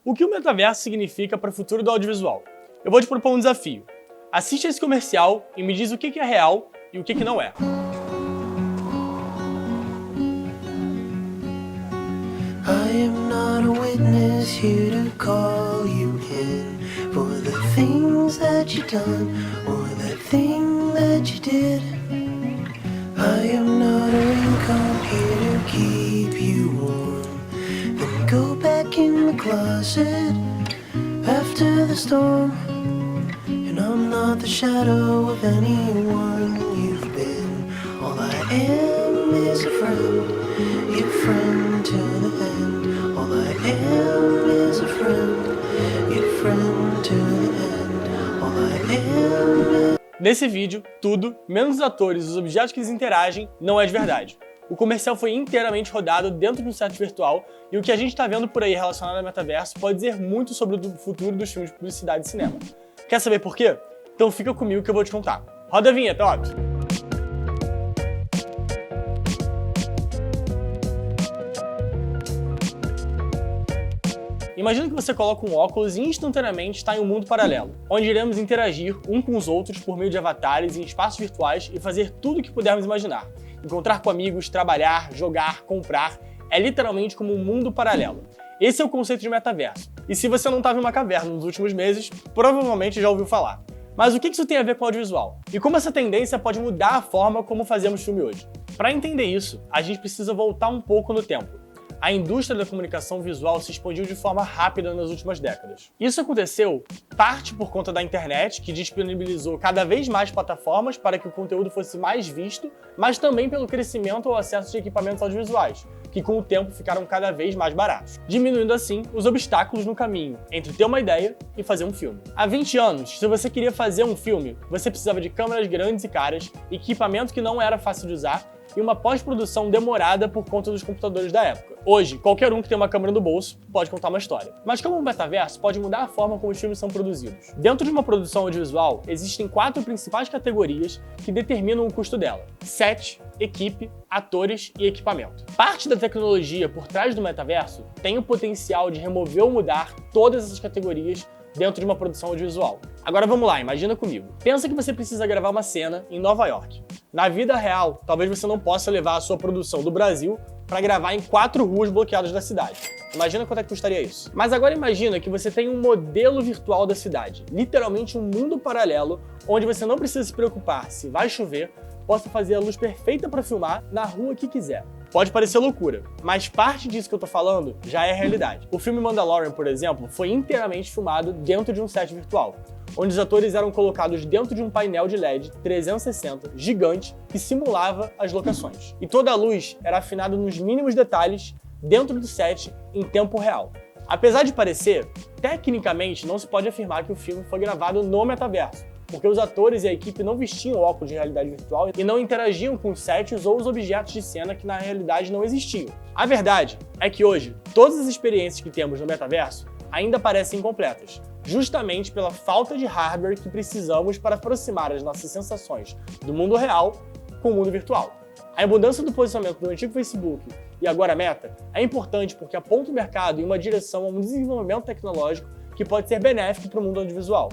O que o metaverso significa para o futuro do audiovisual? Eu vou te propor um desafio. Assiste esse comercial e me diz o que é real e o que não é. I am not a witness here to call you in for the things that you done or the thing that you did. I am not a raincoat here to keep you warm. Then go back in the closet after the storm. And I'm not the shadow of anyone you've been. All I am is a friend, your friend to the end. All I am is a friend, your friend to the end. All I am is... Nesse vídeo, tudo, menos os atores e os objetos que eles interagem, não é de verdade. O comercial foi inteiramente rodado dentro de um set virtual e o que a gente está vendo por aí relacionado ao metaverso pode dizer muito sobre o futuro dos filmes de publicidade e cinema. Quer saber por quê? Então fica comigo que eu vou te contar. Roda a vinheta, Otto! Imagina que você coloca um óculos e instantaneamente está em um mundo paralelo, onde iremos interagir um com os outros por meio de avatares em espaços virtuais e fazer tudo o que pudermos imaginar. Encontrar com amigos, trabalhar, jogar, comprar, é literalmente como um mundo paralelo. Esse é o conceito de metaverso. E se você não estava em uma caverna nos últimos meses, provavelmente já ouviu falar. Mas o que isso tem a ver com o audiovisual? E como essa tendência pode mudar a forma como fazemos filme hoje? Para entender isso, a gente precisa voltar um pouco no tempo. A indústria da comunicação visual se expandiu de forma rápida nas últimas décadas. Isso aconteceu parte por conta da internet, que disponibilizou cada vez mais plataformas para que o conteúdo fosse mais visto, mas também pelo crescimento ao acesso de equipamentos audiovisuais, que com o tempo ficaram cada vez mais baratos, diminuindo assim os obstáculos no caminho entre ter uma ideia e fazer um filme. Há 20 anos, se você queria fazer um filme, você precisava de câmeras grandes e caras, equipamento que não era fácil de usar, e uma pós-produção demorada por conta dos computadores da época. Hoje, qualquer um que tem uma câmera no bolso pode contar uma história. Mas como o metaverso pode mudar a forma como os filmes são produzidos? Dentro de uma produção audiovisual, existem 4 principais categorias que determinam o custo dela: set, equipe, atores e equipamento. Parte da tecnologia por trás do metaverso tem o potencial de remover ou mudar todas essas categorias dentro de uma produção audiovisual. Agora vamos lá, imagina comigo. Pensa que você precisa gravar uma cena em Nova York. Na vida real, talvez você não possa levar a sua produção do Brasil para gravar em 4 ruas bloqueadas da cidade. Imagina quanto é que custaria isso. Mas agora imagina que você tem um modelo virtual da cidade, literalmente um mundo paralelo, onde você não precisa se preocupar se vai chover, possa fazer a luz perfeita para filmar na rua que quiser. Pode parecer loucura, mas parte disso que eu tô falando já é realidade. O filme Mandalorian, por exemplo, foi inteiramente filmado dentro de um set virtual, onde os atores eram colocados dentro de um painel de LED 360 gigante que simulava as locações. E toda a luz era afinada nos mínimos detalhes dentro do set em tempo real. Apesar de parecer, tecnicamente não se pode afirmar que o filme foi gravado no metaverso, porque os atores e a equipe não vestiam óculos de realidade virtual e não interagiam com os sets ou os objetos de cena que na realidade não existiam. A verdade é que hoje, todas as experiências que temos no metaverso ainda parecem incompletas, justamente pela falta de hardware que precisamos para aproximar as nossas sensações do mundo real com o mundo virtual. A mudança do posicionamento do antigo Facebook e agora Meta é importante porque aponta o mercado em uma direção a um desenvolvimento tecnológico que pode ser benéfico para o mundo audiovisual.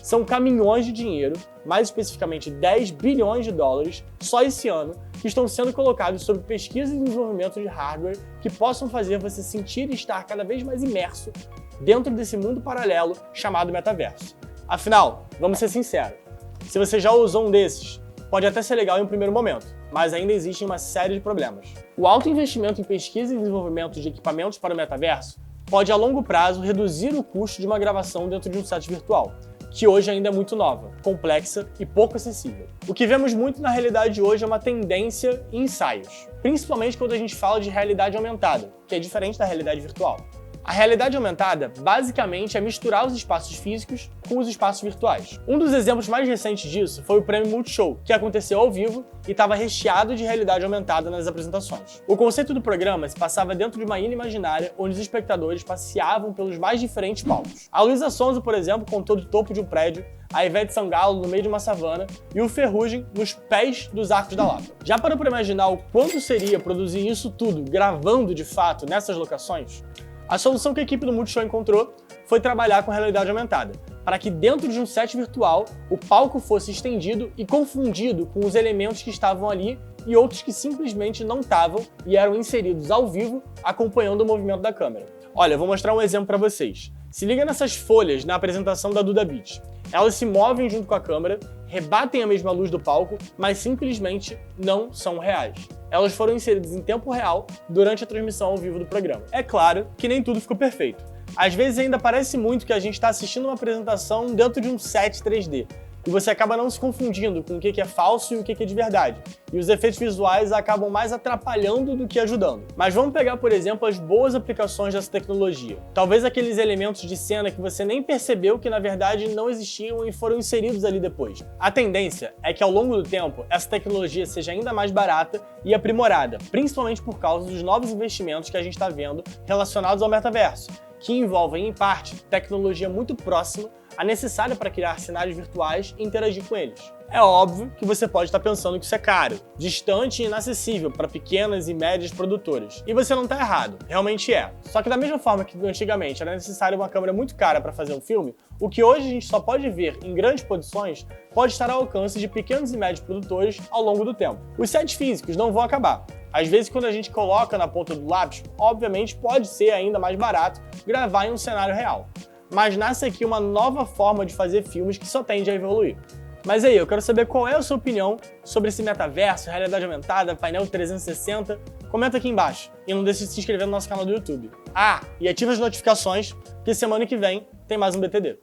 São caminhões de dinheiro, mais especificamente 10 bilhões de dólares, só esse ano, que estão sendo colocados sobre pesquisa e desenvolvimento de hardware que possam fazer você sentir e estar cada vez mais imerso dentro desse mundo paralelo chamado metaverso. Afinal, vamos ser sinceros, se você já usou um desses, pode até ser legal em um primeiro momento, mas ainda existe uma série de problemas. O alto investimento em pesquisa e desenvolvimento de equipamentos para o metaverso pode a longo prazo reduzir o custo de uma gravação dentro de um set virtual, que hoje ainda é muito nova, complexa e pouco acessível. O que vemos muito na realidade hoje é uma tendência em ensaios, principalmente quando a gente fala de realidade aumentada, que é diferente da realidade virtual. A realidade aumentada, basicamente, é misturar os espaços físicos com os espaços virtuais. Um dos exemplos mais recentes disso foi o Prêmio Multishow, que aconteceu ao vivo e estava recheado de realidade aumentada nas apresentações. O conceito do programa se passava dentro de uma ilha imaginária, onde os espectadores passeavam pelos mais diferentes palcos. A Luísa Sonza, por exemplo, contou do topo de um prédio, a Ivete Sangalo no meio de uma savana e o Ferrugem nos pés dos Arcos da Lapa. Já parou para imaginar o quanto seria produzir isso tudo gravando de fato nessas locações? A solução que a equipe do Multishow encontrou foi trabalhar com realidade aumentada, para que dentro de um set virtual o palco fosse estendido e confundido com os elementos que estavam ali e outros que simplesmente não estavam e eram inseridos ao vivo acompanhando o movimento da câmera. Olha, eu vou mostrar um exemplo para vocês. Se liga nessas folhas na apresentação da Duda Beat. Elas se movem junto com a câmera, rebatem a mesma luz do palco, mas simplesmente não são reais. Elas foram inseridas em tempo real durante a transmissão ao vivo do programa. É claro que nem tudo ficou perfeito. Às vezes ainda parece muito que a gente está assistindo uma apresentação dentro de um set 3D, e você acaba não se confundindo com o que é falso e o que é de verdade. E os efeitos visuais acabam mais atrapalhando do que ajudando. Mas vamos pegar, por exemplo, as boas aplicações dessa tecnologia. Talvez aqueles elementos de cena que você nem percebeu que na verdade não existiam e foram inseridos ali depois. A tendência é que ao longo do tempo, essa tecnologia seja ainda mais barata e aprimorada, principalmente por causa dos novos investimentos que a gente está vendo relacionados ao metaverso, que envolvem, em parte, tecnologia muito próxima à necessária para criar cenários virtuais e interagir com eles. É óbvio que você pode estar pensando que isso é caro, distante e inacessível para pequenas e médias produtoras. E você não está errado, realmente é. Só que da mesma forma que antigamente era necessário uma câmera muito cara para fazer um filme, o que hoje a gente só pode ver em grandes produções pode estar ao alcance de pequenos e médios produtores ao longo do tempo. Os sets físicos não vão acabar. Às vezes, quando a gente coloca na ponta do lápis, obviamente pode ser ainda mais barato gravar em um cenário real. Mas nasce aqui uma nova forma de fazer filmes que só tende a evoluir. Mas aí, eu quero saber qual é a sua opinião sobre esse metaverso, realidade aumentada, painel 360. Comenta aqui embaixo. E não deixe de se inscrever no nosso canal do YouTube. Ah, e ativa as notificações, porque semana que vem tem mais um BTD.